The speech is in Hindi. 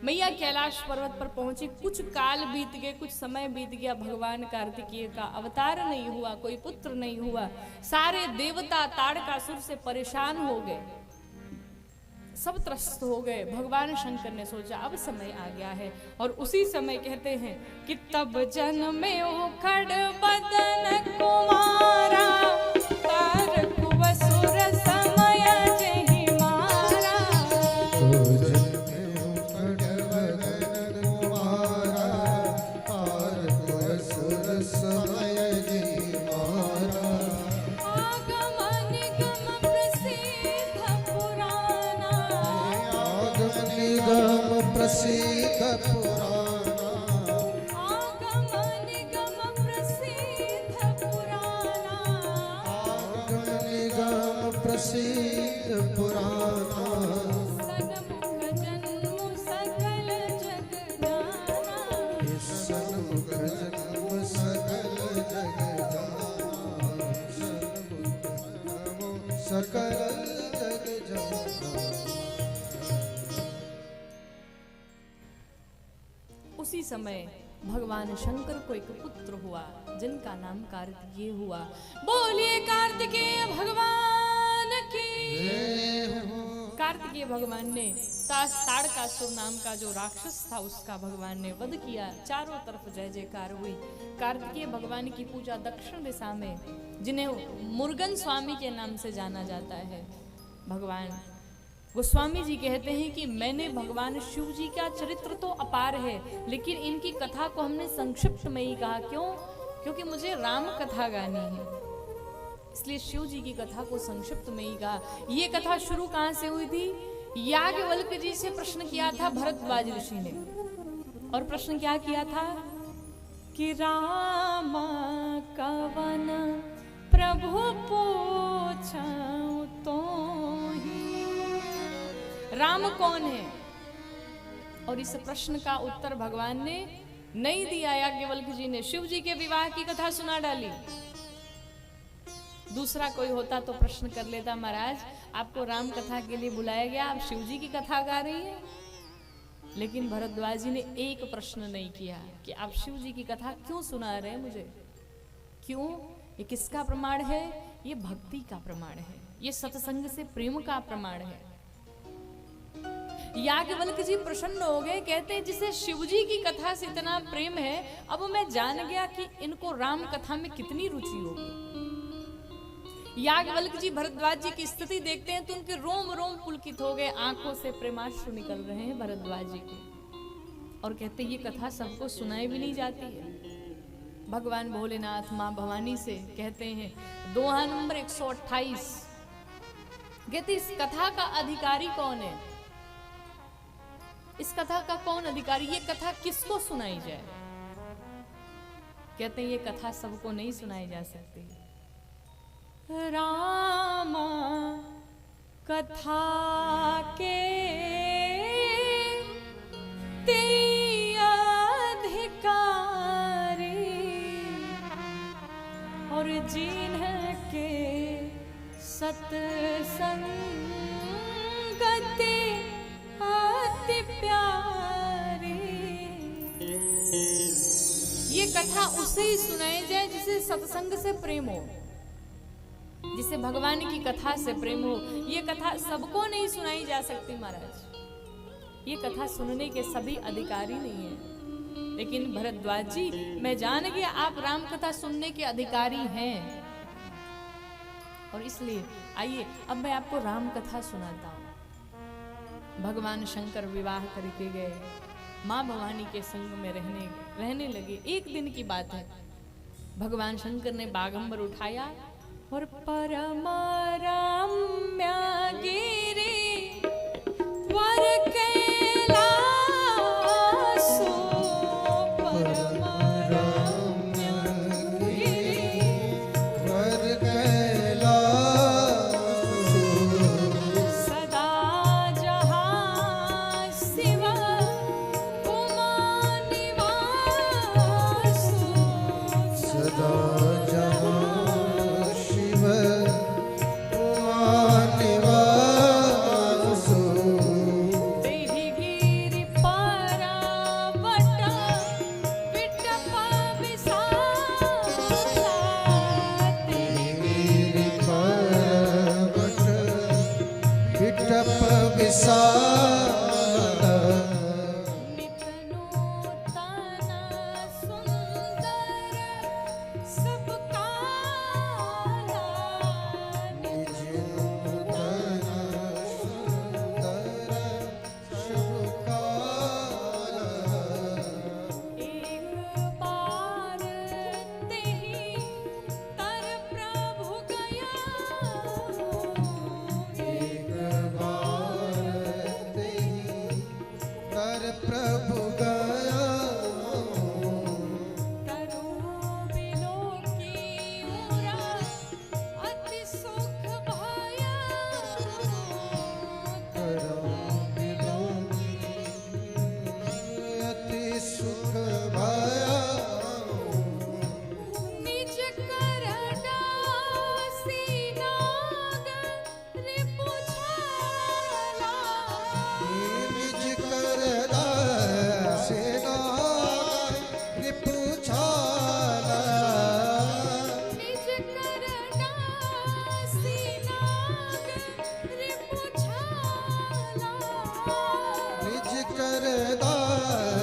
मैया कैलाश पर्वत पर पहुंची। कुछ काल बीत गए, कुछ समय बीत गया, भगवान कार्तिकेय का अवतार नहीं हुआ, कोई पुत्र नहीं हुआ। सारे देवता ताड़कासुर से परेशान हो गए, सब त्रस्त हो गए। भगवान शंकर ने सोचा अब समय आ गया है, और उसी समय कहते हैं कि तब जन्मे उखड़ बदन कुमारा, तारकुवसुर समय जहि मारा। प्रसिद्ध पुराना, आगम निगम प्रसिद्ध पुराना, आगम निगम प्रसिद्ध पुराना। सन्मुख जन्म सकल जग जाना, सन्मुख जन्म सकल जग जाना, सन्मुख सकल जग जाना। उसी समय भगवान शंकर को एक पुत्र हुआ, जिनका नाम कार्तिकेय हुआ। बोलिए कार्तिकेय भगवान की। कार्तिकेय भगवान ने ताड़कासुर नाम का जो राक्षस था उसका भगवान ने वध किया। चारों तरफ जय जयकार हुई। कार्तिकेय भगवान की पूजा दक्षिण दिशा में, जिन्हें मुर्गन स्वामी के नाम से जाना जाता है, भगवान गोस्वामी जी कहते हैं कि मैंने भगवान शिव जी का चरित्र तो अपार है, लेकिन इनकी कथा को हमने संक्षिप्त में ही कहा। क्यों? क्योंकि मुझे राम कथा गानी है, इसलिए शिव जी की कथा को संक्षिप्त में ही कहा। ये कथा शुरू कहाँ से हुई थी? याज्ञवल्क्य जी से प्रश्न किया था भरद्वाज ऋषि ने, और प्रश्न क्या किया था कि राम कवन प्रभु पूछऊं तो ही, राम कौन है? और इस प्रश्न का उत्तर भगवान ने नहीं दिया। याज्ञवल्क्य जी ने शिव जी के विवाह की कथा सुना डाली। दूसरा कोई होता तो प्रश्न कर लेता, महाराज आपको राम कथा के लिए बुलाया गया, आप शिव जी की कथा गा रही हैं। लेकिन भरद्वाज जी ने एक प्रश्न नहीं किया कि आप शिव जी की कथा क्यों सुना रहे हैं मुझे, क्यों? ये किसका प्रमाण है? ये भक्ति का प्रमाण है, ये सत्संग से प्रेम का प्रमाण है। याज्ञवल्क्य जी प्रसन्न हो गए, कहते हैं जिसे शिव जी की कथा से इतना प्रेम है, अब मैं जान गया कि इनको राम कथा में कितनी रुचि होगी। याज्ञवल्क्य जी भरद्वाज जी की स्थिति देखते हैं तो उनके रोम रोम पुलकित हो गए, आंखों से प्रेमाश्रु निकल रहे हैं भरद्वाज जी के, और कहते ये कथा सबको सुनाई भी नहीं जाती है। भगवान भोलेनाथ माँ भवानी से कहते हैं, दोहा नंबर 128, कहते इस कथा का अधिकारी कौन है? इस कथा का कौन अधिकारी? ये कथा किसको सुनाई जाए? कहते हैं ये कथा सबको नहीं सुनाई जा सकती। राम कथा के ते अधिकारी, और जिनके सत्संग गति अति प्यारी। ये कथा उसे ही सुनाई जाए जिसे सत्संग से प्रेम हो, जिसे भगवान की कथा से प्रेम हो। ये कथा सबको नहीं सुनाई जा सकती महाराज, ये कथा सुनने के सभी अधिकारी नहीं है। लेकिन भरद्वाज जी, मैं जान गया आप राम कथा सुनने के अधिकारी हैं, और इसलिए आइए अब मैं आपको राम कथा सुनाता हूं। भगवान शंकर विवाह करके गए, माँ भवानी के संग में रहने लगे। एक दिन की बात है, भगवान शंकर ने बागंबर उठाया और परम रम्य गिरि वर कैलासो, परम रम्य गिरि वर कैलासो, सदा जहाँ शिव उमा निवासो, सदा जहाँ शिव उमा निवासो। प्रभु गया तरु बिलो की उरा अति सुख भाया अति सुख भाया निज कर दासी नाग रिपुछाला निज कर दासे नाग रिपुछाला निज कर दासी नाग रिपुछाला निज कर दासे